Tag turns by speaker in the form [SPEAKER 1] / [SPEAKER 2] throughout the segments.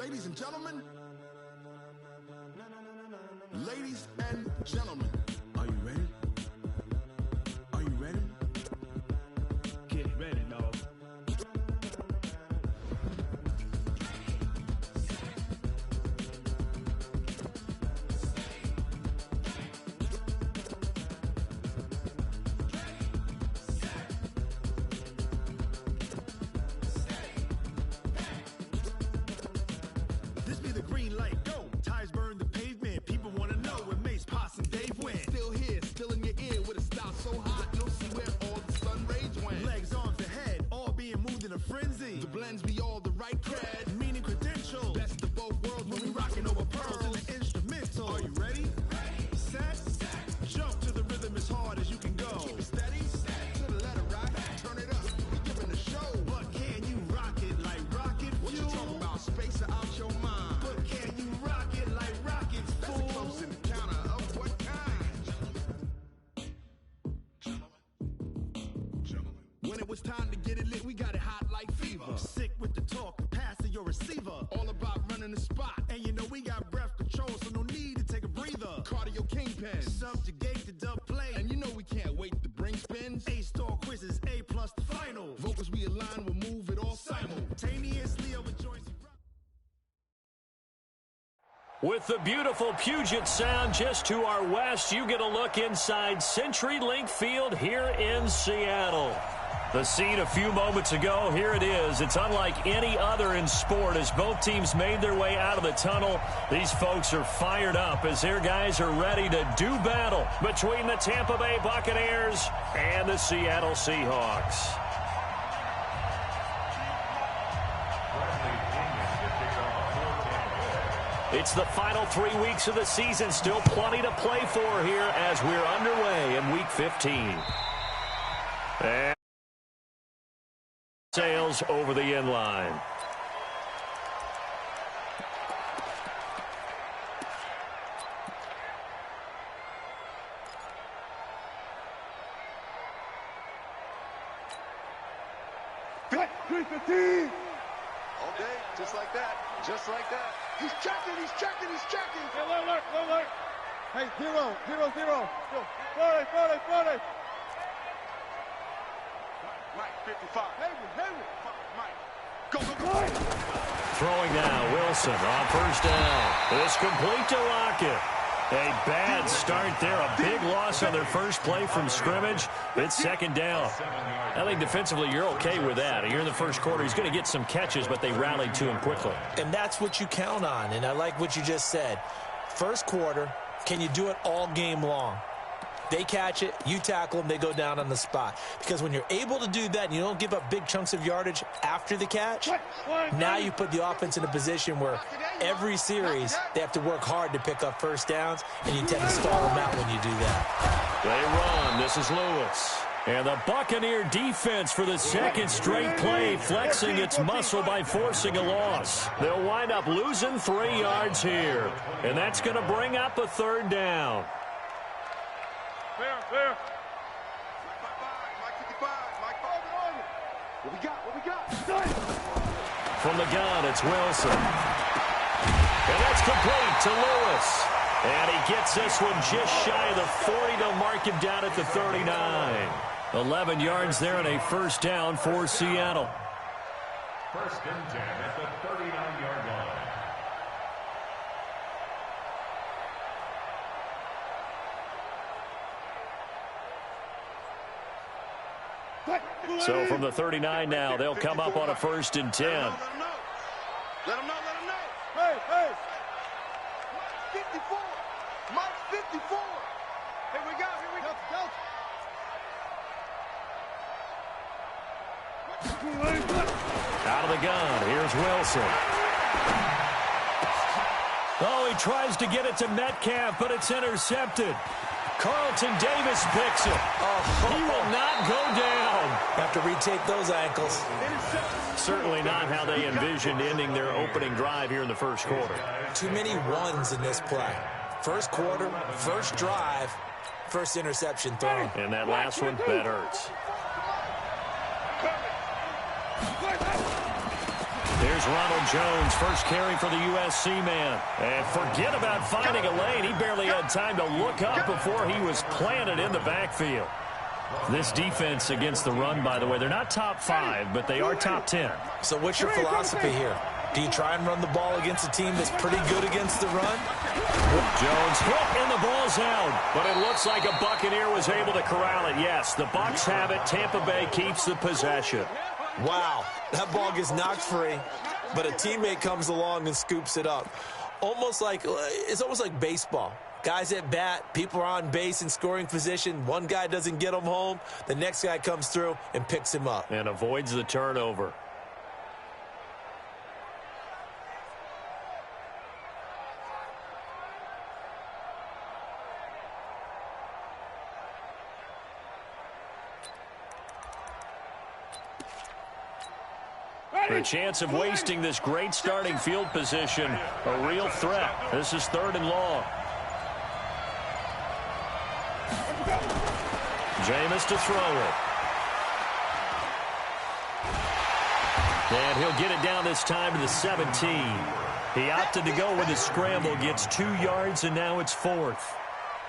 [SPEAKER 1] Ladies and gentlemen, ladies and gentlemen, are you ready? Are you ready? Get ready, dog. This be the green light, go. Tires burn the pavement. People want to know where Mace, Pops, and Dave went. Still here, still in your ear with a style so hot. You'll see where all the sun rays went. Legs, arms, and head, all being moved in a frenzy. The blends be all the right cred, meaning credentials. Best of both worlds when we rocking over pearls in the instrumental. Are you ready? Ready. Set. Jump to the rhythm as hard as you can go. Keep it steady. To the letter, right? Turn it up. We giving a show. But can you rock it like rocket fuel? What you talking about? Space or out your mind? But can you rock it like rockets, fool? That's a close encounter of what kind? Gentlemen. When it was time to get it lit, we got it hot like fever. Sick with the talk, passing your receiver. All about running the spot. And you know we got breath control, so no need to take a breather. Cardio kingpin, subjugate the dub play. And you know we can't wait to bring spins. A-star quizzes, A+ the final. Vocals we align, we'll move it all simultaneously over joints.
[SPEAKER 2] With the beautiful Puget Sound just to our west, you get a look inside CenturyLink Field here in Seattle. The scene a few moments ago, here it is. It's unlike any other in sport as both teams made their way out of the tunnel. These folks are fired up as their guys are ready to do battle between the Tampa Bay Buccaneers and the Seattle Seahawks. It's the final 3 weeks of the season. Still plenty to play for here as we're underway in Week 15. And sails over the inline.
[SPEAKER 3] All day, just like that, just like that. He's checking, he's checking, he's checking.
[SPEAKER 4] Hey, look. Hey, zero. 40.
[SPEAKER 3] Mike, 55. Henry. Mike. Go.
[SPEAKER 2] Throwing now, Wilson on first down. It's complete to Lockett. A bad start there. A big loss on their first play from scrimmage. It's second down. I think defensively you're okay with that. Here in the first quarter, he's going to get some catches, but they rallied to him quickly.
[SPEAKER 5] And that's what you count on, and I like what you just said. First quarter, can you do it all game long? They catch it, you tackle them, they go down on the spot. Because when you're able to do that and you don't give up big chunks of yardage after the catch, now you put the offense in a position where every series they have to work hard to pick up first downs, and you tend to stall them out when you do that.
[SPEAKER 2] They run. This is Lewis. And the Buccaneer defense for the second straight play, flexing its muscle by forcing a loss. They'll wind up losing 3 yards here. And that's going to bring up a third down.
[SPEAKER 4] Fair.
[SPEAKER 3] Mike 55. Mike 5. What we got?
[SPEAKER 2] From the gun, it's Wilson. And that's complete to Lewis. And he gets this one just shy of the 40 to mark him down at the 39. 11 yards there and a first down for Seattle.
[SPEAKER 6] First and 10 at the 39-yard line.
[SPEAKER 2] So from the 39 now, they'll come up on a first and 10.
[SPEAKER 3] Let him know.
[SPEAKER 4] Hey.
[SPEAKER 3] Mike 54. Mike 54. Here we go.
[SPEAKER 2] Out of the gun, here's Wilson. Oh, he tries to get it to Metcalf, but it's intercepted. Carlton Davis picks it. He will not go down.
[SPEAKER 5] Have to retake those ankles.
[SPEAKER 2] Certainly not how they envisioned ending their opening drive here in the first quarter.
[SPEAKER 5] Too many ones in this play. First quarter, first drive, first interception thrown.
[SPEAKER 2] And that last one, that hurts. Here's Ronald Jones, first carry for the USC man. And forget about finding a lane. He barely had time to look up before he was planted in the backfield. This defense against the run, by the way, they're not top 5, but they are top 10.
[SPEAKER 5] So what's your philosophy here? Do you try and run the ball against a team that's pretty good against the run?
[SPEAKER 2] Jones hit and the ball's out, but it looks like a Buccaneer was able to corral it. Yes, the Bucs have it. Tampa Bay keeps the possession.
[SPEAKER 5] Wow, that ball gets knocked free, but a teammate comes along and scoops it up. It's almost like baseball. Guys at bat, people are on base in scoring position. One guy doesn't get him home. The next guy comes through and picks him up.
[SPEAKER 2] And avoids the turnover. The chance of wasting this great starting field position, a real threat. This is 3rd and long. Jameis to throw it. And he'll get it down this time to the 17. He opted to go with his scramble, gets 2 yards, and now it's 4th.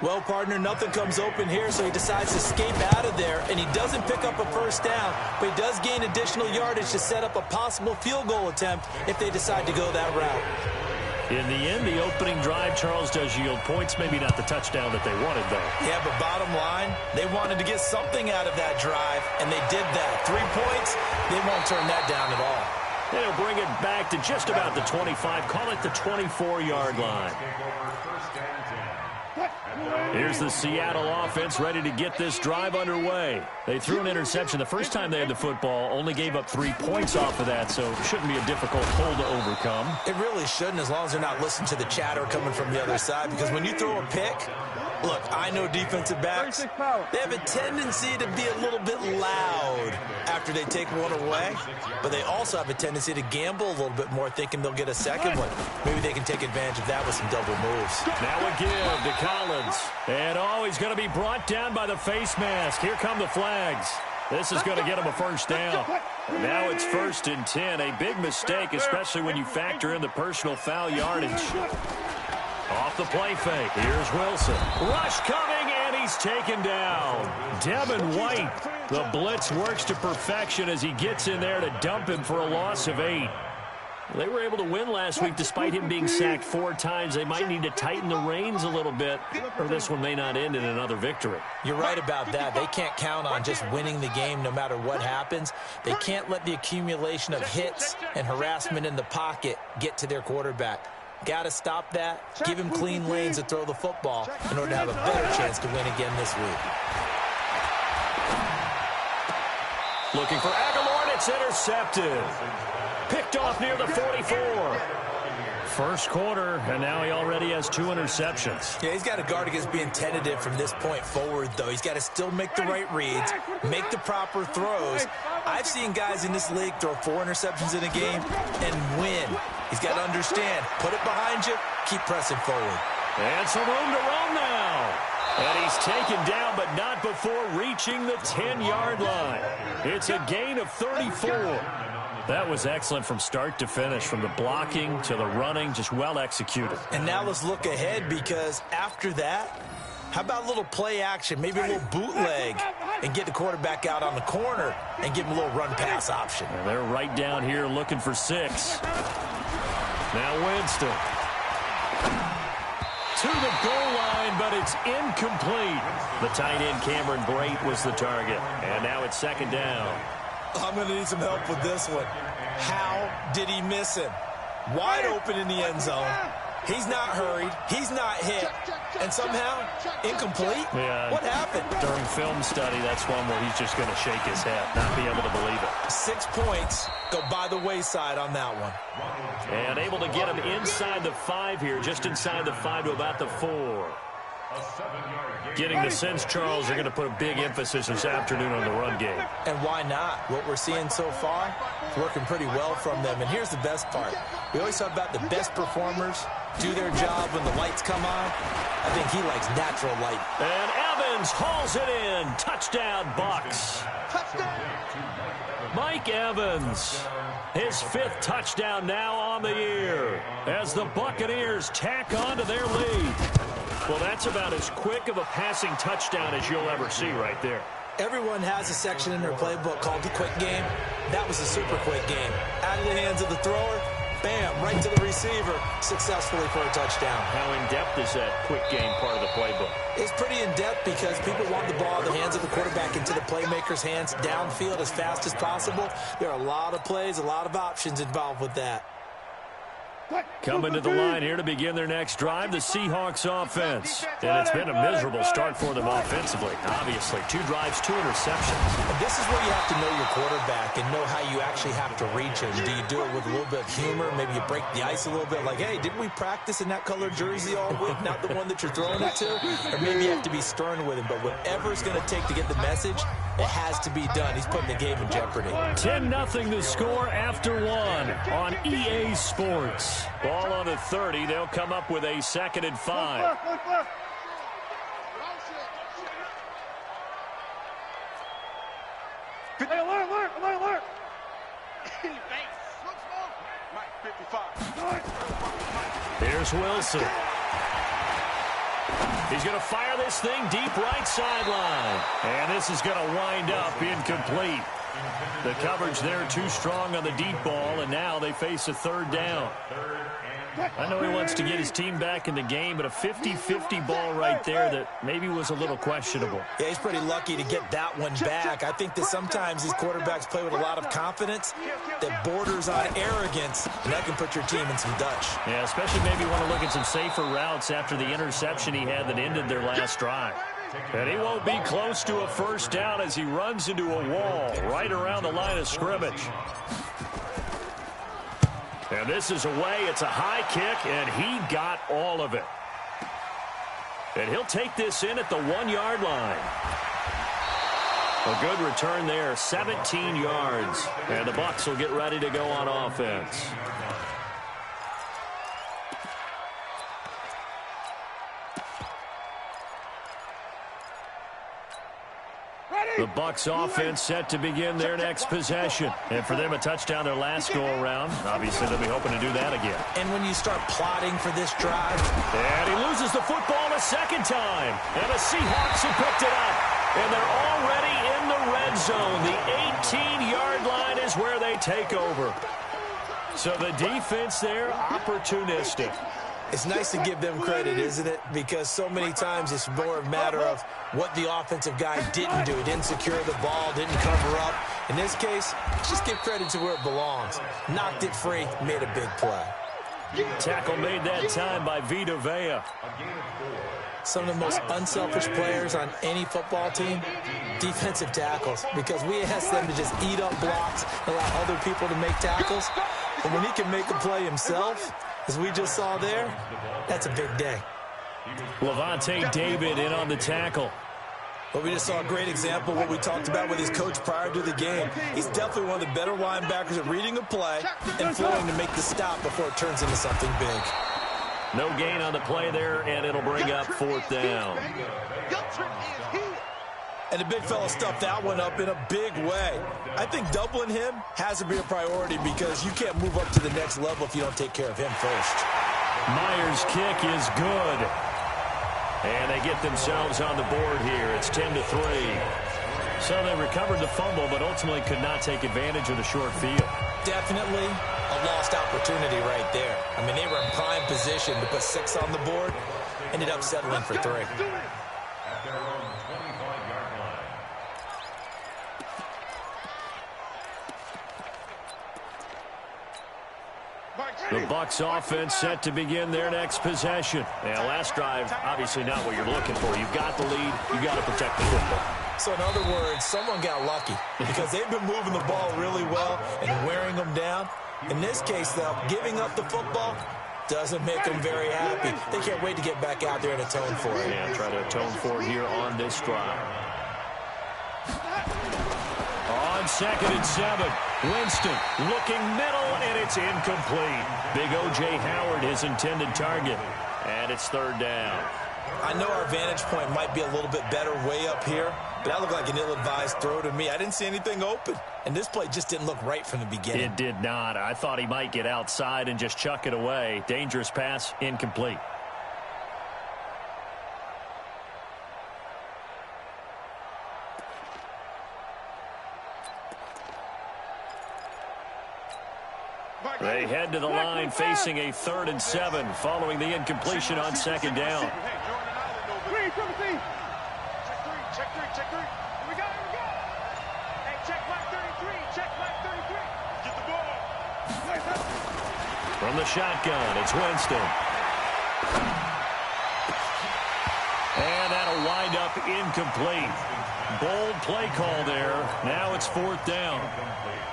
[SPEAKER 5] Well, partner, nothing comes open here, so he decides to escape out of there, and he doesn't pick up a first down, but he does gain additional yardage to set up a possible field goal attempt if they decide to go that route.
[SPEAKER 2] In the end, the opening drive, Charles, does yield points. Maybe not the touchdown that they wanted, though.
[SPEAKER 5] Yeah, but bottom line, they wanted to get something out of that drive, and they did that. 3 points, they won't turn that down at all.
[SPEAKER 2] They'll bring it back to just about the 25. Call it the 24-yard line. Here's the Seattle offense ready to get this drive underway. They threw an interception the first time they had the football, only gave up 3 points off of that, so it shouldn't be a difficult hole to overcome.
[SPEAKER 5] It really shouldn't, as long as they're not listening to the chatter coming from the other side, because when you throw a pick, look, I know defensive backs, they have a tendency to be a little bit loud after they take one away, but they also have a tendency to gamble a little bit more, thinking they'll get a second one. Maybe they can take advantage of that with some double moves.
[SPEAKER 2] Now a give to Collins. And, he's going to be brought down by the face mask. Here come the flags. This is going to get him a first down. And now it's 1st and 10. A big mistake, especially when you factor in the personal foul yardage. Off the play fake. Here's Wilson. Rush coming, and he's taken down. Devin White. The blitz works to perfection as he gets in there to dump him for a loss of 8. They were able to win last week despite him being sacked 4 times. They might need to tighten the reins a little bit, or this one may not end in another victory.
[SPEAKER 5] You're right about that. They can't count on just winning the game no matter what happens. They can't let the accumulation of hits and harassment in the pocket get to their quarterback. Got to stop that, give him clean lanes to throw the football in order to have a better chance to win again this week.
[SPEAKER 2] Looking for Aguilar, and it's intercepted. Picked off near the 44. First quarter, and now he already has 2 interceptions.
[SPEAKER 5] Yeah, he's got to guard against being tentative from this point forward, though. He's got to still make the right reads, make the proper throws. I've seen guys in this league throw 4 interceptions in a game and win. He's got to understand, put it behind you, keep pressing forward.
[SPEAKER 2] And some room to roam now. And he's taken down, but not before reaching the 10-yard line. It's a gain of 34. That was excellent from start to finish, from the blocking to the running, just well executed.
[SPEAKER 5] And now let's look ahead, because after that, how about a little play action, maybe a little bootleg, and get the quarterback out on the corner and give him a little run-pass option.
[SPEAKER 2] And they're right down here looking for 6. Now Winston. To the goal line, but it's incomplete. The tight end, Cameron Brate, was the target. And now it's 2nd down.
[SPEAKER 5] I'm going to need some help with this one. How did he miss him? Wide open in the end zone. He's not hurried. He's not hit. And somehow, incomplete?
[SPEAKER 2] Yeah.
[SPEAKER 5] What happened?
[SPEAKER 2] During film study, that's one where he's just going to shake his head, not be able to believe it.
[SPEAKER 5] 6 points go by the wayside on that one.
[SPEAKER 2] And able to get him inside the 5 here, just inside the 5 to about the 4. Getting the sense, Charles, they're going to put a big emphasis this afternoon on the run game.
[SPEAKER 5] And why not? What we're seeing so far is working pretty well from them. And here's the best part. We always talk about the best performers do their job when the lights come on. I think he likes natural light.
[SPEAKER 2] And Evans hauls it in. Touchdown, Bucs. Mike Evans, his 5th touchdown now on the year as the Buccaneers tack on to their lead. Well, that's about as quick of a passing touchdown as you'll ever see right there.
[SPEAKER 5] Everyone has a section in their playbook called the quick game. That was a super quick game. Out of the hands of the thrower, bam, right to the receiver, successfully for a touchdown.
[SPEAKER 2] How in-depth is that quick game part of the playbook?
[SPEAKER 5] It's pretty in-depth because people want the ball in the hands of the quarterback into the playmaker's hands downfield as fast as possible. There are a lot of plays, a lot of options involved with that.
[SPEAKER 2] Coming to the line here to begin their next drive, the Seahawks offense. And it's been a miserable start for them offensively. Obviously, 2 drives, 2 interceptions.
[SPEAKER 5] And this is where you have to know your quarterback and know how you actually have to reach him. Do you do it with a little bit of humor? Maybe you break the ice a little bit like, hey, didn't we practice in that colored jersey all week, not the one that you're throwing it to? Or maybe you have to be stern with him. But whatever it's going to take to get the message, it has to be done. He's putting the game in jeopardy.
[SPEAKER 2] 10-0 the score after 1 on EA Sports. Ball on the 30. They'll come up with a 2nd and 5.
[SPEAKER 4] Hey, alert!
[SPEAKER 2] Here's Wilson. He's going to fire this thing deep right sideline. And this is going to wind up incomplete. The coverage there too strong on the deep ball, and now they face a 3rd down. I know he wants to get his team back in the game, but a 50-50 ball right there that maybe was a little questionable.
[SPEAKER 5] Yeah, he's pretty lucky to get that one back. I think that sometimes these quarterbacks play with a lot of confidence that borders on arrogance, and that can put your team in some Dutch.
[SPEAKER 2] Yeah, especially maybe want to look at some safer routes after the interception he had that ended their last drive. And he won't be close to a 1st down as he runs into a wall right around the line of scrimmage. And this is away. It's a high kick, and he got all of it. And he'll take this in at the 1-yard line. A good return there, 17 yards. And the Bucs will get ready to go on offense. The Bucs offense set to begin their next possession. And for them, a touchdown their last go-around. Obviously, they'll be hoping to do that again.
[SPEAKER 5] And when you start plotting for this drive...
[SPEAKER 2] And he loses the football a 2nd time. And the Seahawks have picked it up. And they're already in the red zone. The 18-yard line is where they take over. So the defense there, opportunistic.
[SPEAKER 5] It's nice to give them credit, isn't it? Because so many times it's more a matter of what the offensive guy didn't do. He didn't secure the ball, didn't cover up. In this case, just give credit to where it belongs. Knocked it free, made a big play.
[SPEAKER 2] Tackle made that time by Vita Vea.
[SPEAKER 5] Some of the most unselfish players on any football team, defensive tackles, because we ask them to just eat up blocks, allow other people to make tackles. But when he can make a play himself, as we just saw there, that's a big day.
[SPEAKER 2] Levante David in on the tackle.
[SPEAKER 5] But we just saw a great example of what we talked about with his coach prior to the game. He's definitely one of the better linebackers at reading a play and flowing to make the stop before it turns into something big.
[SPEAKER 2] No gain on the play there, and it'll bring up 4th down.
[SPEAKER 5] And the big fella stuffed that one up in a big way. I think doubling him has to be a priority because you can't move up to the next level if you don't take care of him first.
[SPEAKER 2] Myers' kick is good. And they get themselves on the board here. It's 10-3. So they recovered the fumble, but ultimately could not take advantage of the short field.
[SPEAKER 5] Definitely a lost opportunity right there. I mean, they were in prime position to put 6 on the board. Ended up settling for 3.
[SPEAKER 2] The Bucs offense set to begin their next possession. Yeah, last drive, obviously not what you're looking for. You've got the lead. You've got to protect the football.
[SPEAKER 5] So in other words, someone got lucky because they've been moving the ball really well and wearing them down. In this case, though, giving up the football doesn't make them very happy. They can't wait to get back out there and atone for it.
[SPEAKER 2] Yeah, try to atone for it here on this drive. On On 2nd and 7, Winston looking middle, and it's incomplete. Big O.J. Howard, his intended target, and it's 3rd down.
[SPEAKER 5] I know our vantage point might be a little bit better way up here, but that looked like an ill-advised throw to me. I didn't see anything open, and this play just didn't look right from the beginning.
[SPEAKER 2] It did not. I thought he might get outside and just chuck it away. Dangerous pass, incomplete. They head to the line facing a 3rd and 7 following the incompletion on 2nd down.
[SPEAKER 3] Check three. Here we go. Hey, check flag 33. Get the ball.
[SPEAKER 2] From the shotgun, it's Winston. And that'll wind up incomplete. Bold play call there. Now it's 4th down.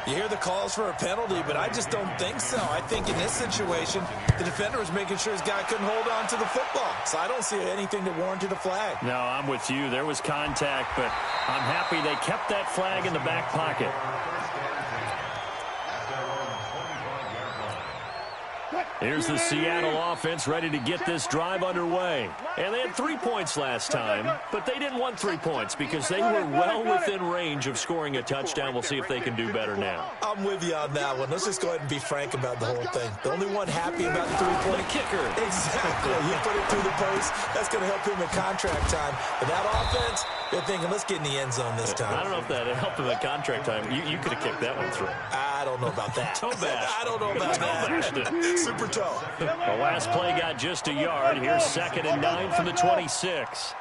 [SPEAKER 5] You hear the calls for a penalty, but I just don't think so. I think in this situation, the defender was making sure his guy couldn't hold on to the football. So I don't see anything that warranted a flag.
[SPEAKER 2] No, I'm with you. There was contact, but I'm happy they kept that flag in the back pocket. Here's the Seattle offense ready to get this drive underway. And they had 3 points last time, but they didn't want 3 points because they were well within range of scoring a touchdown. We'll see if they can do better now.
[SPEAKER 5] I'm with you on that one. Let's just go ahead and be frank about the whole thing. The only one happy about the three-point
[SPEAKER 2] kicker.
[SPEAKER 5] Exactly. You put it through the post. That's going to help him in contract time. But that offense, they're thinking, let's get in the end zone this time.
[SPEAKER 2] I don't know if that helped him at contract time. You could have kicked that one through.
[SPEAKER 5] I don't know about that.
[SPEAKER 2] Toe bash.
[SPEAKER 5] I don't know about that. Super toe.
[SPEAKER 2] The last play got just a yard. Here's 2nd and 9 from the 26.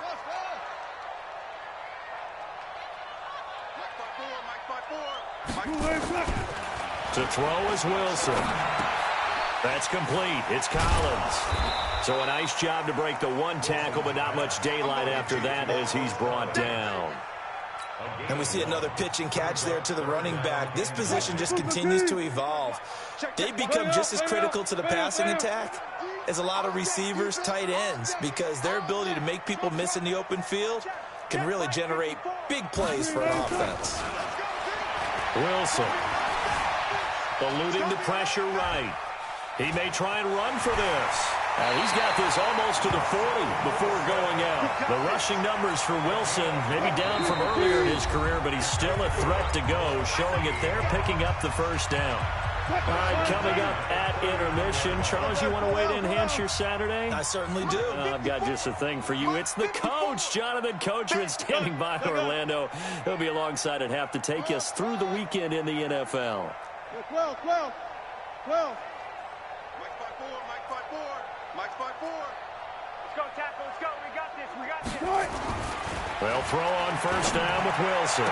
[SPEAKER 2] To throw is Wilson. That's complete. It's Collins. So a nice job to break the one tackle, but not much daylight after that as he's brought down.
[SPEAKER 5] And we see another pitch and catch there to the running back. This position just continues to evolve. They become just as critical to the passing attack as a lot of receivers, tight ends, because their ability to make people miss in the open field can really generate big plays for an offense.
[SPEAKER 2] Wilson eluding the pressure right. He may try and run for this. He's got this almost to the 40 before going out. The rushing numbers for Wilson maybe down from earlier in his career, but he's still a threat to go, showing it there, picking up the 1st down. All right, coming up at intermission. Charles, you want a way to enhance your Saturday?
[SPEAKER 5] I certainly do.
[SPEAKER 2] I've got just a thing for you. It's the coach, Jonathan Coachman, standing by in Orlando. He'll be alongside at half to take us through the weekend in the NFL.
[SPEAKER 4] 12.
[SPEAKER 3] Mike 5-4. Let's go, tackle. Let's go. We got this.
[SPEAKER 2] Well, throw on 1st down with Wilson.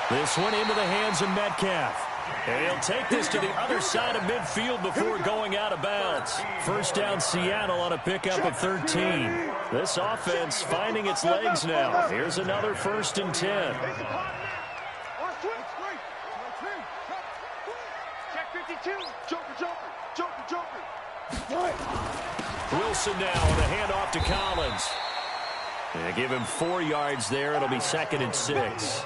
[SPEAKER 2] This one into the hands of Metcalf. And he'll take this to the other side of midfield before going out of bounds. 1st down Seattle on a pickup of 13. This offense finding its legs now. Here's another 1st and 10.
[SPEAKER 3] Check 52. Joker.
[SPEAKER 2] Wilson now with a handoff to Collins. They give him 4 yards there. It'll be 2nd and 6.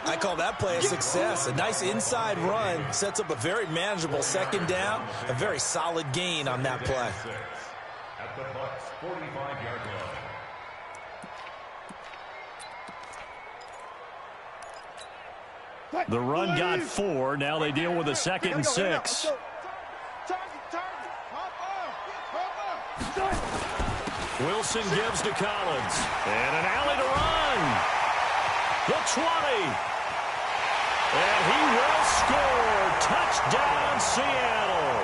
[SPEAKER 5] I call that play a success. A nice inside run sets up a very manageable 2nd down. A very solid gain on that play.
[SPEAKER 6] At the Bucs 45-yard line.
[SPEAKER 2] The run got 4. Now they deal with a 2nd and 6. Wilson gives to Collins. And an alley to run. The 20. And he will score. Touchdown, Seattle.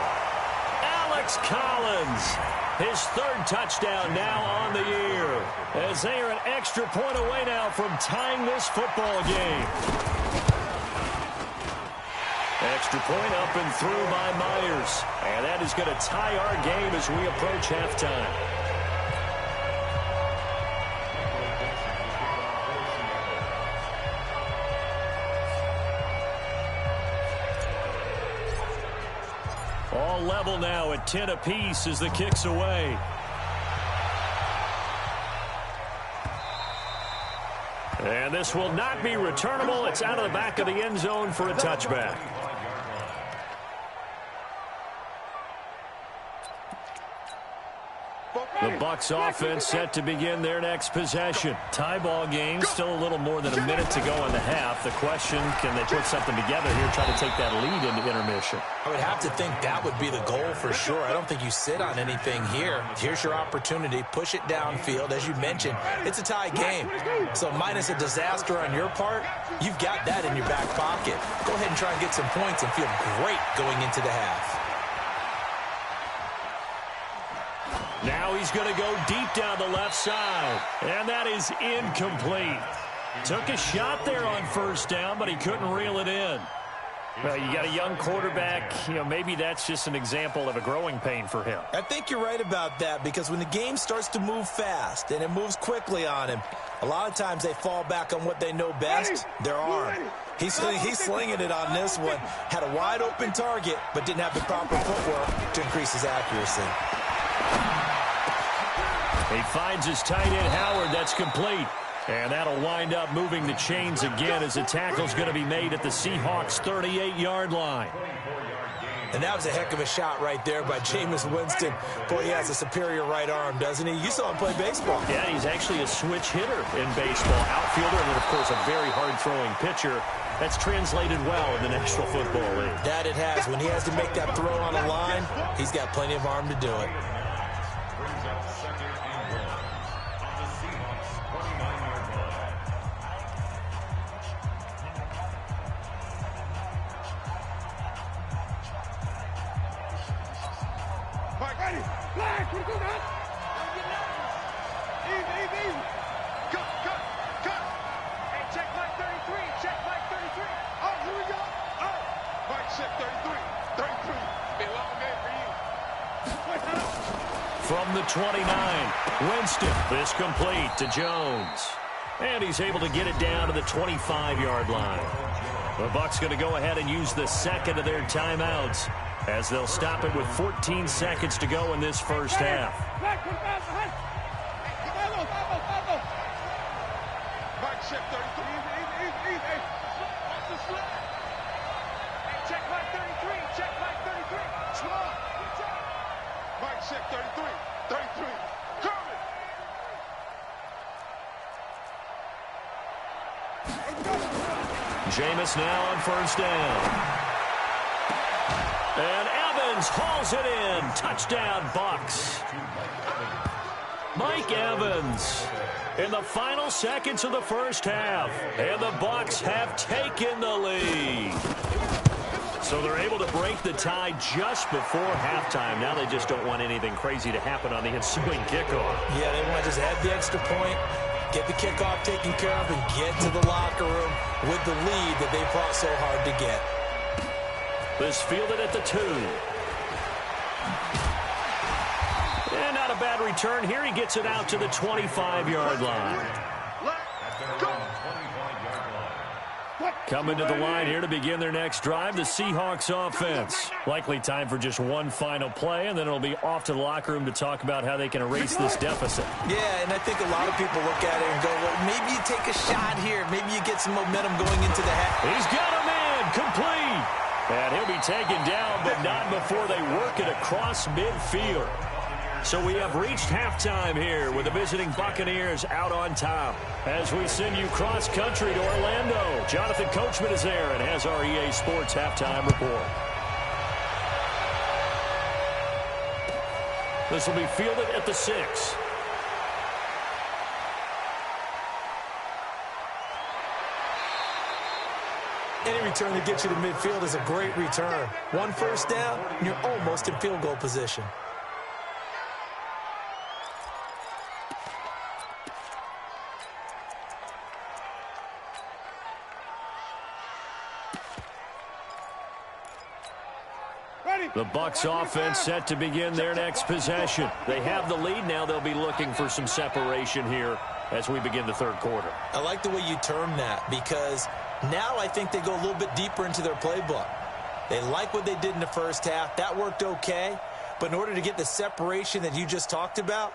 [SPEAKER 2] Alex Collins. His 3rd touchdown now on the year. As they are an extra point away now from tying this football game. Extra point up and through by Myers. And that is going to tie our game as we approach halftime. All level now at 10 apiece as the kick's away. And this will not be returnable. It's out of the back of the end zone for a touchback. The Bucs offense set to begin their next possession. Tie ball game, still a little more than a minute to go in the half. The question, can they put something together here, try to take that lead into intermission?
[SPEAKER 5] I would have to think that would be the goal for sure. I don't think you sit on anything here. Here's your opportunity. Push it downfield. As you mentioned, it's a tie game. So minus a disaster on your part, you've got that in your back pocket. Go ahead and try and get some points and feel great going into the half.
[SPEAKER 2] Now he's going to go deep down the left side. And that is incomplete. Took a shot there on first down, but he couldn't reel it in. Well, you got a young quarterback. Maybe that's just an example of a growing pain for him.
[SPEAKER 5] I think you're right about that, because when the game starts to move fast and it moves quickly on him, a lot of times they fall back on what they know best, their arm. He's slinging it on this one. Had a wide open target, but didn't have the proper footwork to increase his accuracy.
[SPEAKER 2] He finds his tight end, Howard. That's complete. And that'll wind up moving the chains again as the tackle's going to be made at the Seahawks' 38-yard line.
[SPEAKER 5] And that was a heck of a shot right there by Jameis Winston. Boy, he has a superior right arm, doesn't he? You saw him play baseball.
[SPEAKER 2] Yeah, he's actually a switch hitter in baseball. Outfielder and, of course, a very hard-throwing pitcher. That's translated well in the National Football League.
[SPEAKER 5] That it has. When he has to make that throw on a line, he's got plenty of arm to do it.
[SPEAKER 2] From the 29, Winston, this complete to Jones. And he's able to get it down to the 25-yard line. The Bucs going to go ahead and use the second of their timeouts as they'll stop it with 14 seconds to go in this first half. Jameis now on first down. And Evans hauls it in. Touchdown, Bucs. Mike Evans in the final seconds of the first half. And the Bucs have taken the lead. So they're able to break the tie just before halftime. Now they just don't want anything crazy to happen on the ensuing kickoff.
[SPEAKER 5] Yeah, they want to just add the extra point, get the kickoff taken care of, and get to the locker room with the lead that they fought so hard to get.
[SPEAKER 2] This fielded at the 2. And not a bad return here. He gets it out to the 25-yard line. Coming to the line here to begin their next drive, the Seahawks offense. Likely time for just one final play, and then it'll be off to the locker room to talk about how they can erase this deficit.
[SPEAKER 5] Yeah, and I think a lot of people look at it and go, well, maybe you take a shot here. Maybe you get some momentum going into the half.
[SPEAKER 2] He's got him in, complete. And he'll be taken down, but not before they work it across midfield. So we have reached halftime here with the visiting Buccaneers out on top. As we send you cross-country to Orlando, Jonathan Coachman is there and has our EA Sports halftime report. This will be fielded at the 6.
[SPEAKER 5] Any return that gets you to midfield is a great return. One first down, and you're almost in field goal position.
[SPEAKER 2] The Bucs offense set to begin their next possession. They have the lead now. They'll be looking for some separation here as we begin the third quarter.
[SPEAKER 5] I like the way you term that, because now I think they go a little bit deeper into their playbook. They like what they did in the first half. That worked okay. But in order to get the separation that you just talked about,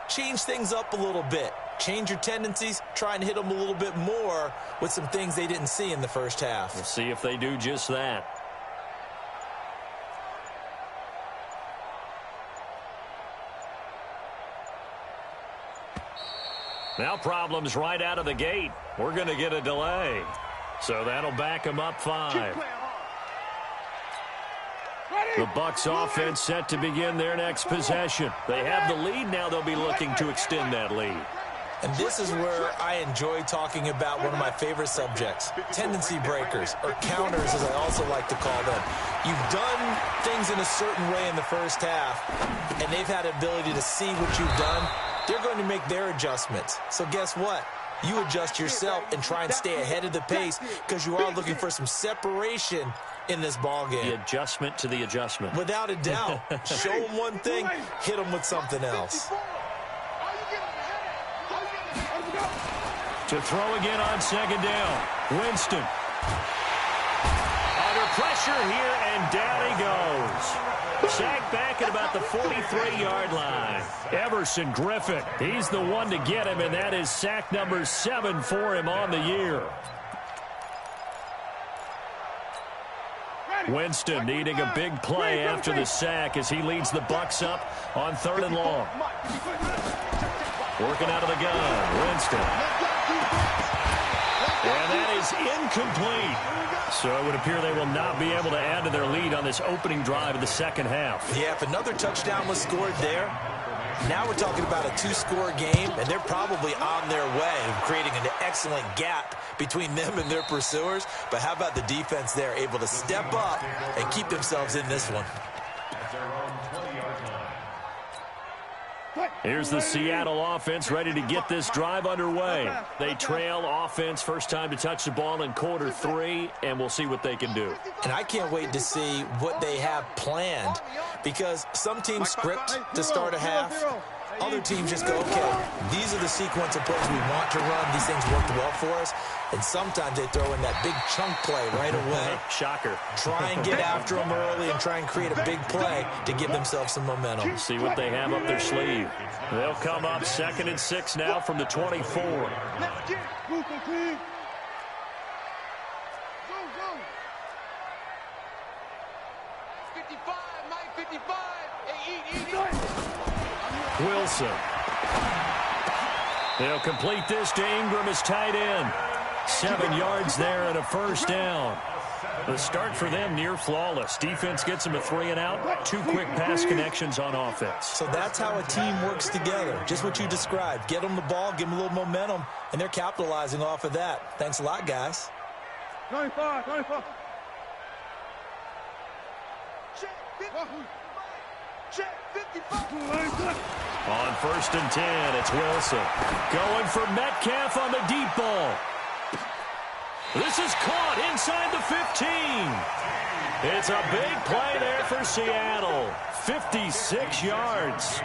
[SPEAKER 5] change things up a little bit. change your tendencies, try and hit them a little bit more with some things they didn't see in the first half.
[SPEAKER 2] We'll see if they do just that. Now problems right out of the gate. We're going to get a delay. So that'll back them up 5. The Bucs offense set to begin their next possession. They have the lead. Now they'll be looking to extend that lead.
[SPEAKER 5] And this is where I enjoy talking about one of my favorite subjects, tendency breakers, or counters as I also like to call them. You've done things in a certain way in the first half, and they've had the ability to see what you've done. They're going to make their adjustments. So guess what? You adjust yourself and try and stay ahead of the pace because you are looking for some separation in this ball game.
[SPEAKER 2] The adjustment to the adjustment.
[SPEAKER 5] Without a doubt. Show them one thing, hit them with something else.
[SPEAKER 2] To throw again on second down. Winston. Under pressure here, and down he goes. Sacked back at about the 43-yard line. Everson Griffin, he's the one to get him, and that is sack number 7 for him on the year. Winston needing a big play after the sack as he leads the Bucs up on 3rd and long. Working out of the gun, Winston. And that is incomplete. So it would appear they will not be able to add to their lead on this opening drive of the second half.
[SPEAKER 5] Yeah, if another touchdown was scored there, now we're talking about a 2-score game, and they're probably on their way of creating an excellent gap between them and their pursuers. But how about the defense there, able to step up and keep themselves in this one?
[SPEAKER 2] Here's the Seattle offense ready to get this drive underway. They trail offense first time to touch the ball in quarter 3, and we'll see what they can do.
[SPEAKER 5] And I can't wait to see what they have planned, because some teams script to start a half. Other teams just go, okay, these are the sequence of plays we want to run. These things worked well for us. And sometimes they throw in that big chunk play right away.
[SPEAKER 2] Shocker.
[SPEAKER 5] Try and get after them early and try and create a big play to give themselves some momentum.
[SPEAKER 2] See what they have up their sleeve. They'll come up 2nd and 6 now from the 24. Wilson. They'll complete this to Ingram as tight end. 7 yards there and a first down. The start for them near flawless. Defense gets them a 3 and out. 2 quick pass connections on offense.
[SPEAKER 5] So that's how a team works together. Just what you described. Get them the ball, give them a little momentum, and they're capitalizing off of that. Thanks a lot, guys.
[SPEAKER 4] 95.
[SPEAKER 2] On 1st and 10, it's Wilson. Going for Metcalf on the deep ball. This is caught inside the 15. It's a big play there for Seattle. 56 yards.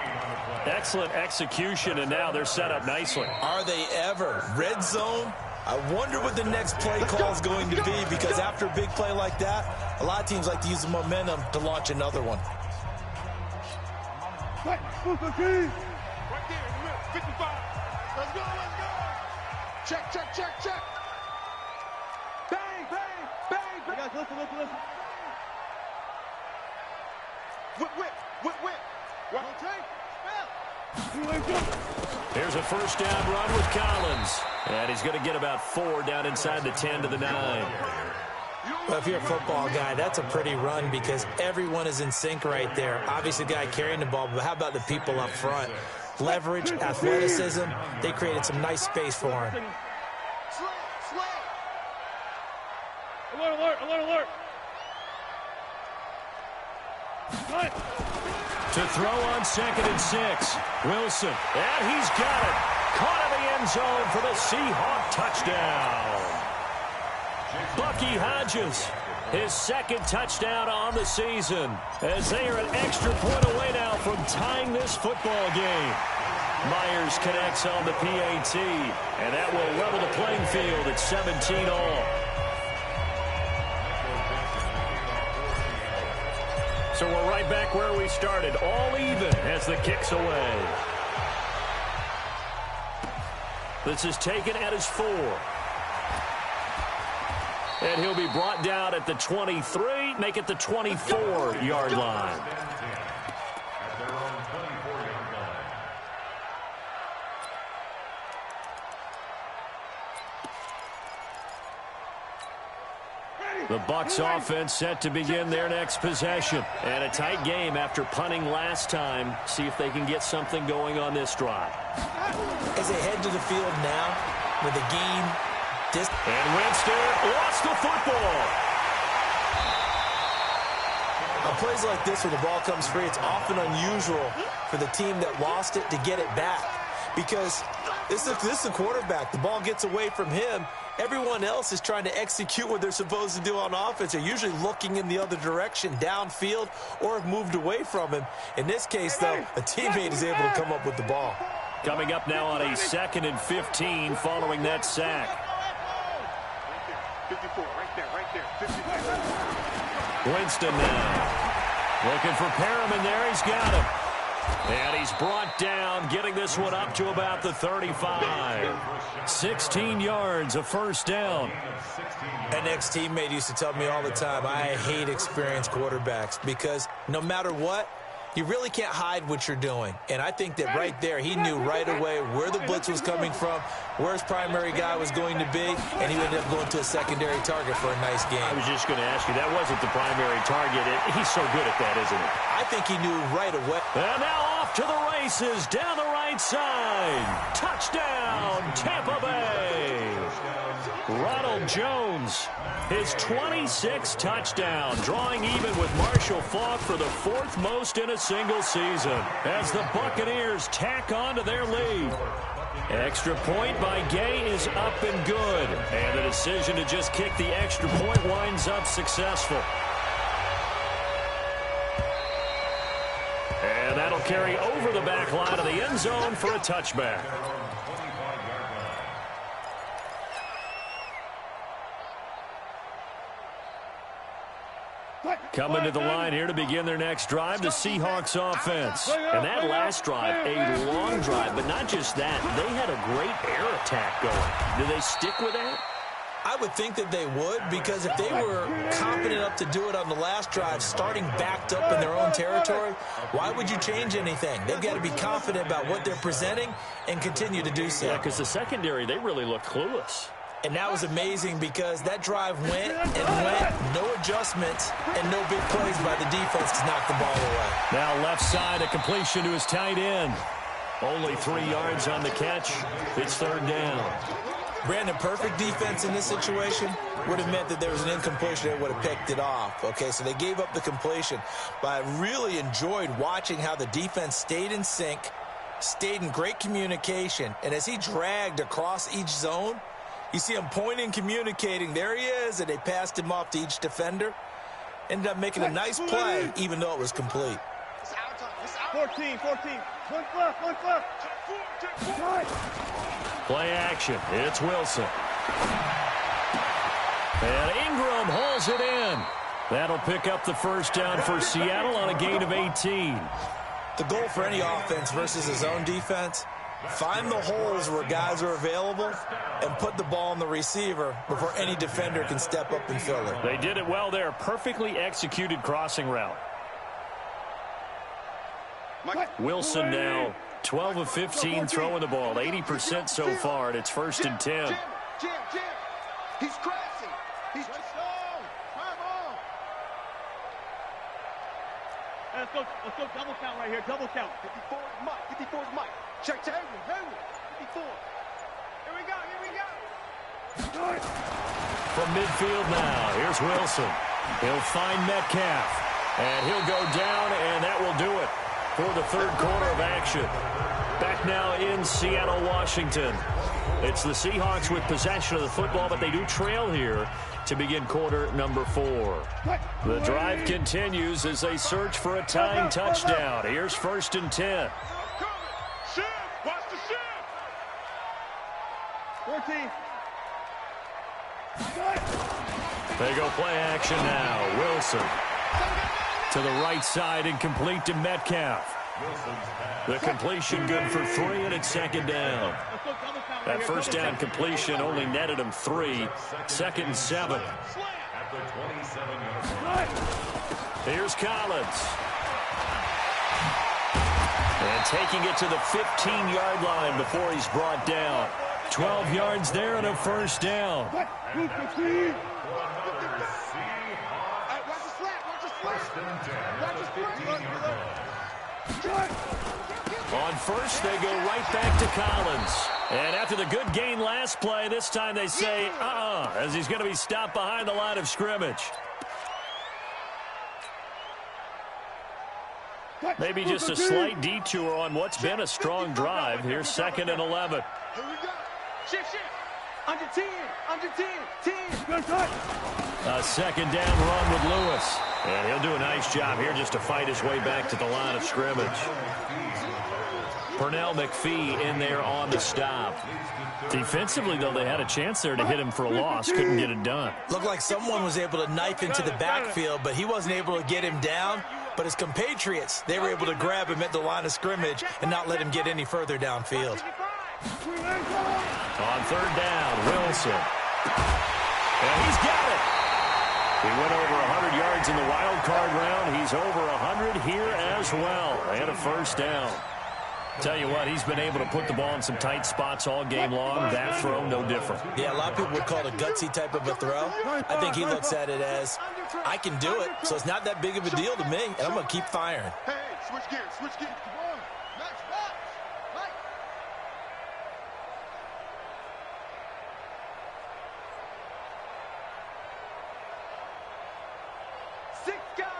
[SPEAKER 2] Excellent execution, and now they're set up nicely.
[SPEAKER 5] Are they ever? Red zone? I wonder what the next play call is going to be, because after a big play like that, a lot of teams like to use the momentum to launch another one.
[SPEAKER 3] Right there in the middle, 55. Let's go. Check. Bang.
[SPEAKER 4] Hey guys, listen.
[SPEAKER 3] Whip.
[SPEAKER 2] Here's a first down run with Collins. And he's going to get about 4 down inside the 10 to the 9.
[SPEAKER 5] Well, if you're a football guy, that's a pretty run because everyone is in sync right there. Obviously, the guy carrying the ball, but how about the people up front? Leverage, athleticism, they created some nice space for him.
[SPEAKER 4] Alert.
[SPEAKER 2] To throw on 2nd and 6. Wilson. And he's got it. Caught in the end zone for the Seahawk touchdown. Bucky Hodges, his 2nd touchdown on the season, as they are an extra point away now from tying this football game. Myers connects on the PAT, and that will level the playing field at 17 all. So we're right back where we started, all even as the kick's away. This is taken at his 4. And he'll be brought down at the 23, make it the 24-yard line.
[SPEAKER 6] At their own 24-yard line.
[SPEAKER 2] The Bucs offense set to begin their next possession. And a tight game after punting last time. See if they can get something going on this drive.
[SPEAKER 5] As they head to the field now with the game.
[SPEAKER 2] And Winston lost the football.
[SPEAKER 5] On plays like this, when the ball comes free, it's often unusual for the team that lost it to get it back. Because this is the quarterback. The ball gets away from him. Everyone else is trying to execute what they're supposed to do on offense. They're usually looking in the other direction, downfield, or have moved away from him. In this case, though, a teammate is able to come up with the ball.
[SPEAKER 2] Coming up now on a 2nd and 15 following that sack.
[SPEAKER 3] 54, right there, 54.
[SPEAKER 2] Winston now. Looking for Perriman there. He's got him. And he's brought down, getting this one up to about the 35. 16 yards, a first down.
[SPEAKER 5] An ex-teammate used to tell me all the time, I hate experienced quarterbacks because no matter what, you really can't hide what you're doing. And I think that right there, he knew right away where the blitz was coming from, where his primary guy was going to be, and he ended up going to a secondary target for a nice game.
[SPEAKER 2] I was just going to ask you, that wasn't the primary target. He's so good at that, isn't he?
[SPEAKER 5] I think he knew right away.
[SPEAKER 2] And now off to the races, down the right side. Touchdown, Tampa Bay. Ronald Jones, his 26th touchdown, drawing even with Marshall Faulk for the 4th most in a single season as the Buccaneers tack on to their lead. Extra point by Gay is up and good, and the decision to just kick the extra point winds up successful. And that'll carry over the back line of the end zone for a touchback. Coming to the line here to begin their next drive, the Seahawks offense. And that last drive, a long drive, but not just that. They had a great air attack going. Do they stick with that?
[SPEAKER 5] I would think that they would, because if they were confident enough to do it on the last drive, starting backed up in their own territory, why would you change anything? They've got to be confident about what they're presenting and continue to do so.
[SPEAKER 2] Yeah, because the secondary, they really look clueless.
[SPEAKER 5] And that was amazing because that drive went and went, no adjustments, and no big plays by the defense to knock the ball away.
[SPEAKER 2] Now left side, a completion to his tight end. Only 3 yards on the catch. It's 3rd down.
[SPEAKER 5] Brandon, perfect defense in this situation would have meant that there was an incompletion that would have picked it off. Okay, so they gave up the completion. But I really enjoyed watching how the defense stayed in sync, stayed in great communication, and as he dragged across each zone, you see him pointing, communicating. There he is, and they passed him off to each defender. Ended up making a nice play, even though it was complete.
[SPEAKER 4] 14. One left.
[SPEAKER 2] Play action. It's Wilson. And Ingram hauls it in. That'll pick up the first down for Seattle on a gain of 18.
[SPEAKER 5] The goal for any offense versus his own defense, find the holes where guys are available and put the ball on the receiver before any defender can step up and fill it.
[SPEAKER 2] They did it well there. Perfectly executed crossing route. Wilson now 12 of 15 throwing the ball, 80% so far, and it's 1st and 10.
[SPEAKER 3] Jim. He's crashing. Let's
[SPEAKER 4] go double count right here, double count.
[SPEAKER 3] 54 is Mike. Check. Henry. 54. Here we go.
[SPEAKER 2] From midfield now, here's Wilson. He'll find Metcalf, and he'll go down, and that will do it for the 3rd quarter of action. Back now in Seattle, Washington. It's the Seahawks with possession of the football, but they do trail here to begin quarter number 4. The drive continues as they search for a tying touchdown. Here's 1st and 10.
[SPEAKER 3] Watch the shift.
[SPEAKER 4] 14.
[SPEAKER 2] They go play action now. Wilson to the right side and complete to Metcalf. The completion good for 3, and it's second down. That first down completion only netted him 3. 2nd and 7. Here's Collins. And taking it to the 15-yard line before he's brought down. 12 yards there and a first down. On first, they go right back to Collins. And after the good gain last play, this time they say, as he's going to be stopped behind the line of scrimmage. Maybe just a slight detour on what's been a strong drive. Here's 2nd and 11.
[SPEAKER 4] Here we go. Shift. Under 10. Under 10. 10.
[SPEAKER 2] A second down run with Lewis. And he'll do a nice job here just to fight his way back to the line of scrimmage. Pernell McPhee in there on the stop. Defensively, though, they had a chance there to hit him for a loss. Couldn't get it done.
[SPEAKER 5] Looked like someone was able to knife into the backfield, but he wasn't able to get him down. But his compatriots, they were able to grab him at the line of scrimmage and not let him get any further downfield.
[SPEAKER 2] On third down, Wilson. And he's got it. He went over 100 yards in the wild card round. He's over 100 here as well. And a first down. Tell you what, he's been able to put the ball in some tight spots all game long. That throw, no different.
[SPEAKER 5] Yeah, a lot of people would call it a gutsy type of a throw. I think he looks at it as, I can do it, so it's not that big of a deal to me, and I'm going to keep firing.
[SPEAKER 3] Hey, switch gears, switch gears. Come on. Next box. Right.
[SPEAKER 4] Six guys.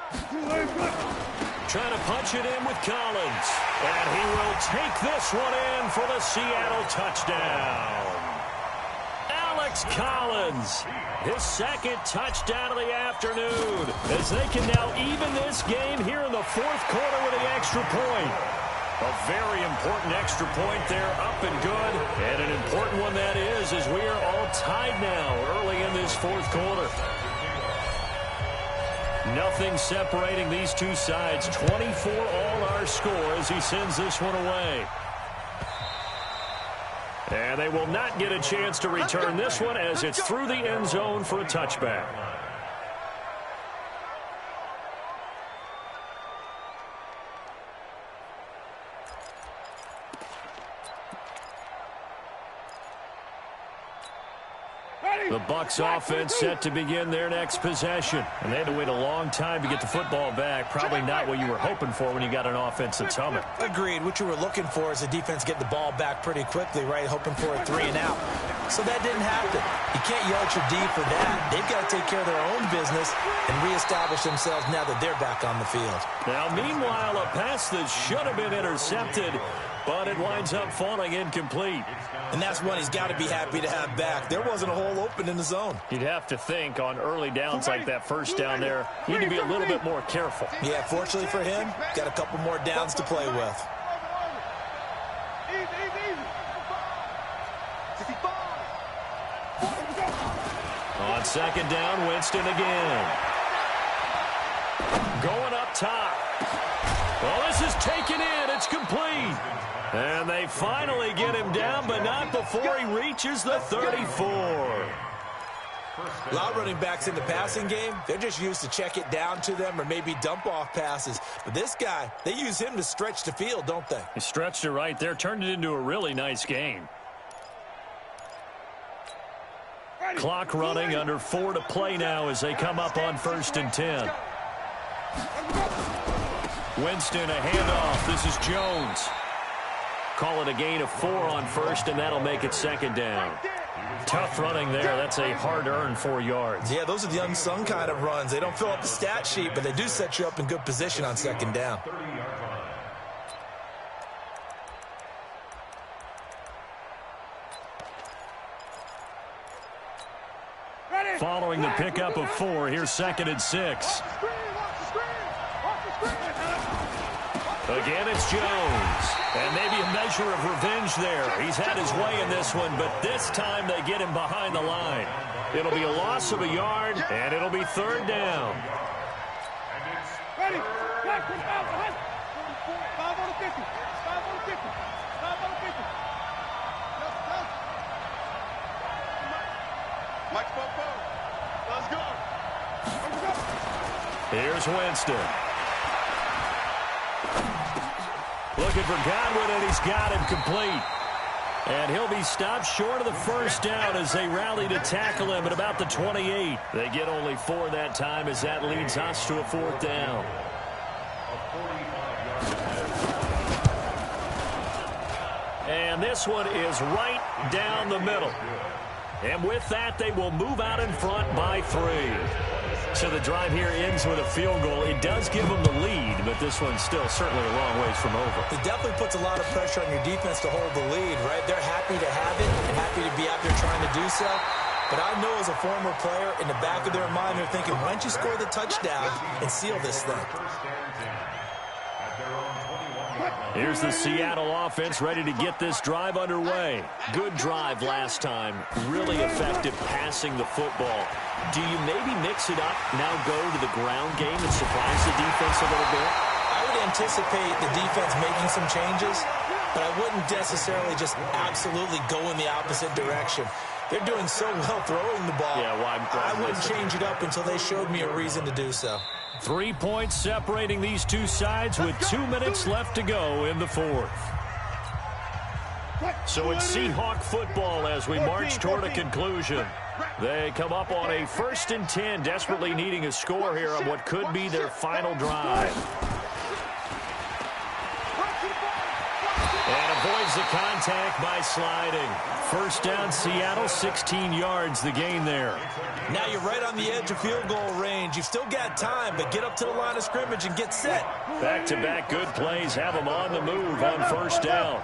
[SPEAKER 2] Trying to punch it in with Collins. And he will take this one in for the Seattle touchdown. Alex Collins, his 2nd touchdown of the afternoon, as they can now even this game here in the 4th quarter with the extra point. A very important extra point there, up and good. And an important one that is, as we are all tied now early in this 4th quarter. Nothing separating these two sides. 24 all our score as he sends this one away. And they will not get a chance to return this one as it's through the end zone for a touchback. The Bucs offense set to begin their next possession. And they had to wait a long time to get the football back. Probably not what you were hoping for when you got an offense that's humming.
[SPEAKER 5] Agreed. What you were looking for is the defense getting the ball back pretty quickly, right? Hoping for a 3 and out. So that didn't happen. You can't yell at your D for that. They've got to take care of their own business and reestablish themselves now that they're back on the field.
[SPEAKER 2] Now, meanwhile, a pass that should have been intercepted, but it winds up falling incomplete.
[SPEAKER 5] And that's one he's got to be happy to have back. There wasn't a hole open in the zone.
[SPEAKER 2] You'd have to think on early downs like that first down there, you need to be a little bit more careful.
[SPEAKER 5] Yeah, fortunately for him, got a couple more downs to play with.
[SPEAKER 2] On second down, Winston again. Going up top. Well, this is taken in. It's complete. And they finally get him down, but not before he reaches the 34.
[SPEAKER 5] A lot of running backs in the passing game, they're just used to check it down to them or maybe dump off passes. But this guy, they use him to stretch the field, don't they?
[SPEAKER 2] He stretched it right there, turned it into a really nice game. Clock running, under 4 to play now as they come up on 1st and 10. Winston, a handoff. This is Jones. Call it a gain of 4 on 1st, and that'll make it 2nd down. Tough running there. That's a hard-earned 4 yards.
[SPEAKER 5] Yeah, those are the unsung kind of runs. They don't fill up the stat sheet, but they do set you up in good position on 2nd down.
[SPEAKER 2] Following the pickup of 4, here's 2nd and 6. Again, it's Jones. And maybe a measure of revenge there. He's had his way in this one, but this time they get him behind the line. It'll be a loss of a yard, and it'll be 3rd down.
[SPEAKER 4] Ready. 50. 5 on 50. 5 on 50.
[SPEAKER 3] Mike Popo. Let's go.
[SPEAKER 2] Here's Winston. Looking for Godwin, and he's got him complete. And he'll be stopped short of the first down as they rally to tackle him at about the 28. They get only 4 that time as that leads us to a 4th down. And this one is right down the middle. And with that, they will move out in front by 3. So the drive here ends with a field goal. It does give them the lead, but this one's still certainly a long ways from over.
[SPEAKER 5] It definitely puts a lot of pressure on your defense to hold the lead, right? They're happy to have it and happy to be out there trying to do so. But I know as a former player, in the back of their mind, they're thinking, why don't you score the touchdown and seal this thing?
[SPEAKER 2] Here's the Seattle offense ready to get this drive underway. Good drive last time. Really effective passing the football. Do you maybe mix it up, now go to the ground game and surprise the defense a little bit?
[SPEAKER 5] I would anticipate the defense making some changes, but I wouldn't necessarily just absolutely go in the opposite direction. They're doing so well throwing the ball.
[SPEAKER 2] Yeah, well,
[SPEAKER 5] I wouldn't change it up until they showed me a reason to do so.
[SPEAKER 2] 3 points separating these two sides with 2 minutes left to go in the 4th. So it's Seahawk football as we march toward a conclusion. They come up on a 1st and 10, desperately needing a score here on what could be their final drive. And avoids the contact by sliding. 1st down, Seattle, 16 yards the gain there.
[SPEAKER 5] Now you're right on the edge of field goal range. You've still got time, but get up to the line of scrimmage and get set.
[SPEAKER 2] Back-to-back good plays have them on the move on 1st down.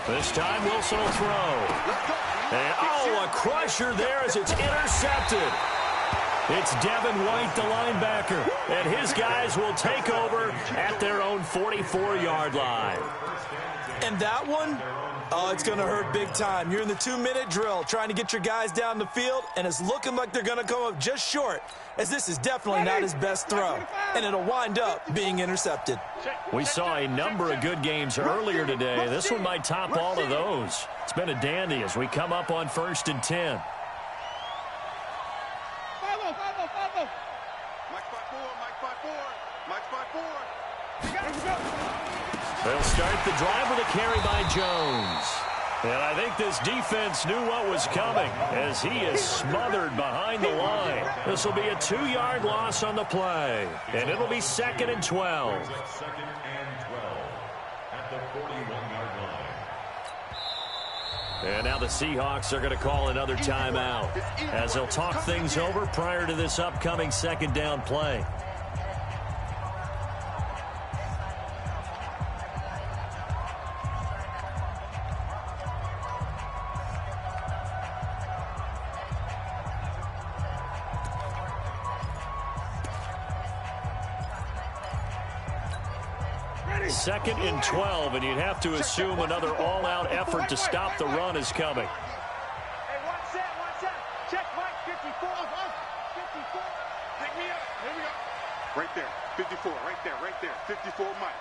[SPEAKER 2] This time Wilson will throw. And, a crusher there as it's intercepted. It's Devin White, the linebacker, and his guys will take over at their own 44-yard line.
[SPEAKER 5] And that one, it's going to hurt big time. You're in the 2-minute drill trying to get your guys down the field, and it's looking like they're going to come up just short, as this is definitely not his best throw, and it'll wind up being intercepted.
[SPEAKER 2] We saw a number of good games earlier today. This one might top all of those. It's been a dandy as we come up on 1st and 10. They'll start the drive with a carry by Jones. And I think this defense knew what was coming as he is smothered behind the line. This will be a 2-yard loss on the play. And it'll be 2nd and 12.
[SPEAKER 6] 2nd and 12 at the 41-yard line.
[SPEAKER 2] And now the Seahawks are going to call another timeout as they'll talk things over prior to this upcoming 2nd down play. Second and 12, and you'd have to assume another all-out effort to stop the run is coming.
[SPEAKER 4] Hey, one set. Check Mike, 54. 54. Pick me up. Here we go.
[SPEAKER 3] Right there. 54. Right there. 54, Mike.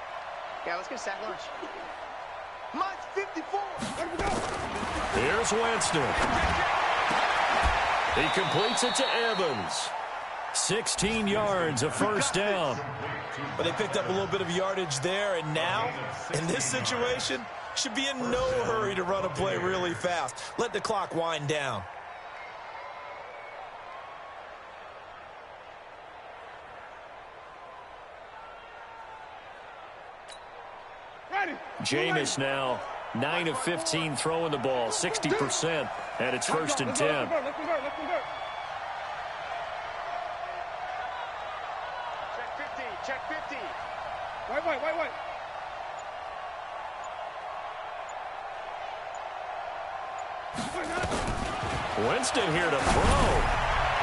[SPEAKER 7] Yeah, let's get sack lunch. Mike's 54.
[SPEAKER 4] Let me go.
[SPEAKER 2] Here's Winston. He completes it to Evans. 16 yards, a 1st down.
[SPEAKER 5] But they picked up a little bit of yardage there, and now, in this situation, should be in no hurry to run a play really fast. Let the clock wind down.
[SPEAKER 2] Jameis now 9 of 15 throwing the ball, 60%, and it's 1st and 10.
[SPEAKER 4] Let's convert. Check 50. White.
[SPEAKER 2] Winston here to throw.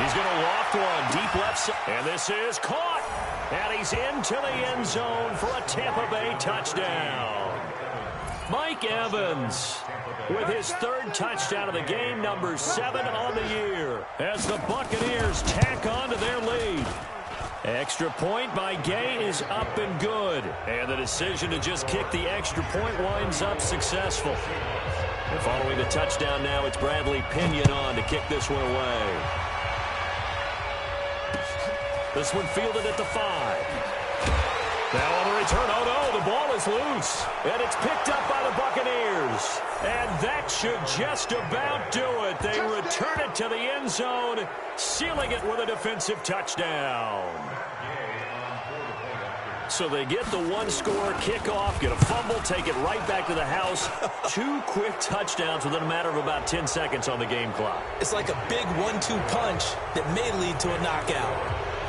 [SPEAKER 2] He's going to loft one deep left side. And this is caught. And he's into the end zone for a Tampa Bay touchdown. Mike Mike Evans with his third touchdown of the game, number 7 on the year, as the Buccaneers tack on to their lead. Extra point by Gay is up and good, and the decision to just kick the extra point winds up successful. Following the touchdown now, it's Bradley Pinion on to kick this one away. This one fielded at the 5. Now on the return, oh no, the ball is loose, and it's picked up by the Buccaneers. And that should just about do it. They return it to the end zone, sealing it with a defensive touchdown. So they get the one-score kickoff, get a fumble, take it right back to the house. 2 quick touchdowns within a matter of about 10 seconds on the game clock.
[SPEAKER 5] It's like a big 1-2 punch that may lead to a knockout.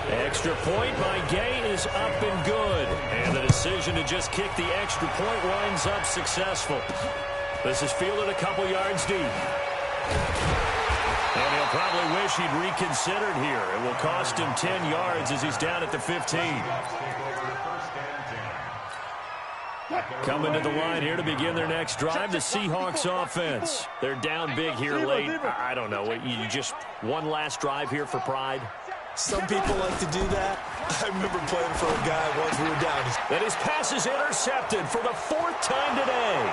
[SPEAKER 2] Extra point by Gay is up and good. And the decision to just kick the extra point winds up successful. This is fielded a couple yards deep. And he'll probably wish he'd reconsidered here. It will cost him 10 yards as he's down at the 15. Coming to the line here to begin their next drive, the Seahawks offense. They're down big here late. I don't know. You just one last drive here for pride?
[SPEAKER 5] Some people like to do that. I remember playing for a guy once we were down.
[SPEAKER 2] And his pass is intercepted for the 4th time today.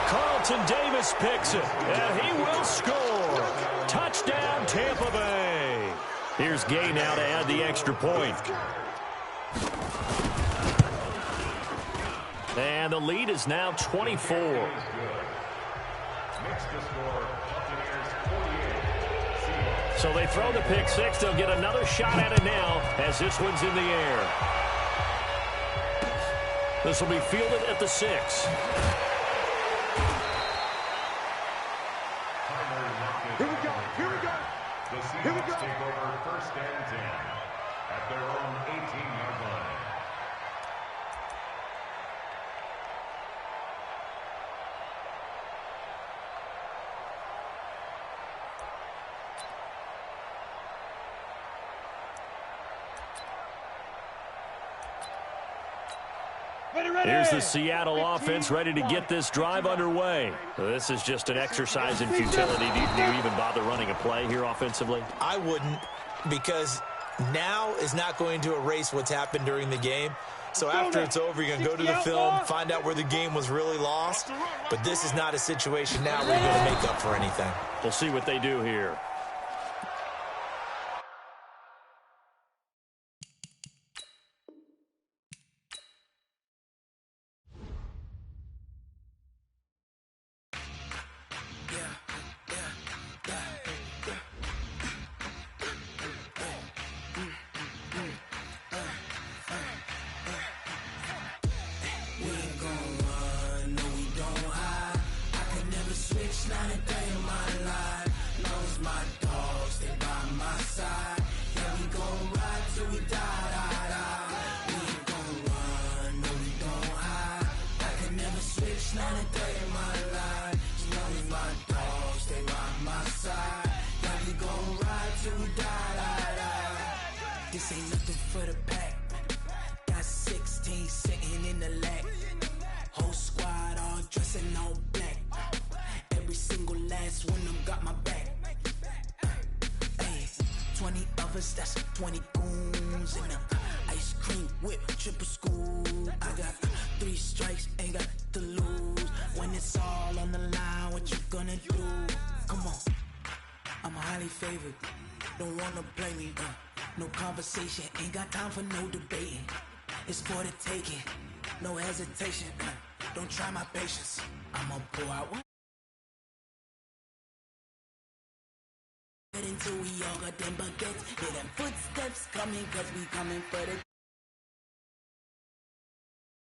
[SPEAKER 2] Carlton Davis picks it, and he will score. Touchdown, Tampa Bay. Here's Gay now to add the extra point. And the lead is now 24. So they throw the pick 6. They'll get another shot at it now as this one's in the air. This will be fielded at the 6.
[SPEAKER 3] Here we go. Here we go. The Seahawks take over 1st and 10 at their own 18-yard line.
[SPEAKER 2] Here's the Seattle offense ready to get this drive underway. This is just an exercise in futility. Do you even bother running a play here offensively?
[SPEAKER 5] I wouldn't, because now is not going to erase what's happened during the game. So after it's over, you're going to go to the film, find out where the game was really lost. But this is not a situation now where you're going to make up for anything.
[SPEAKER 2] We'll see what they do here.
[SPEAKER 8] This ain't nothing for the pack. Got 16 sitting in the lap. Whole squad all dressing all black. Every single last one of them got my back. Hey, 20 of us, that's 20 goons in the ice cream whip, triple scoop. I got 3 strikes, ain't got to lose. When it's all on the line, what you gonna do? Come on, I'm highly favored. Don't wanna play me, no conversation, ain't got time for no debating. It's for the taking, no hesitation. Don't try my patience. I'ma pour out one. Until we all got them buckets. Hear them footsteps coming, cause we coming for the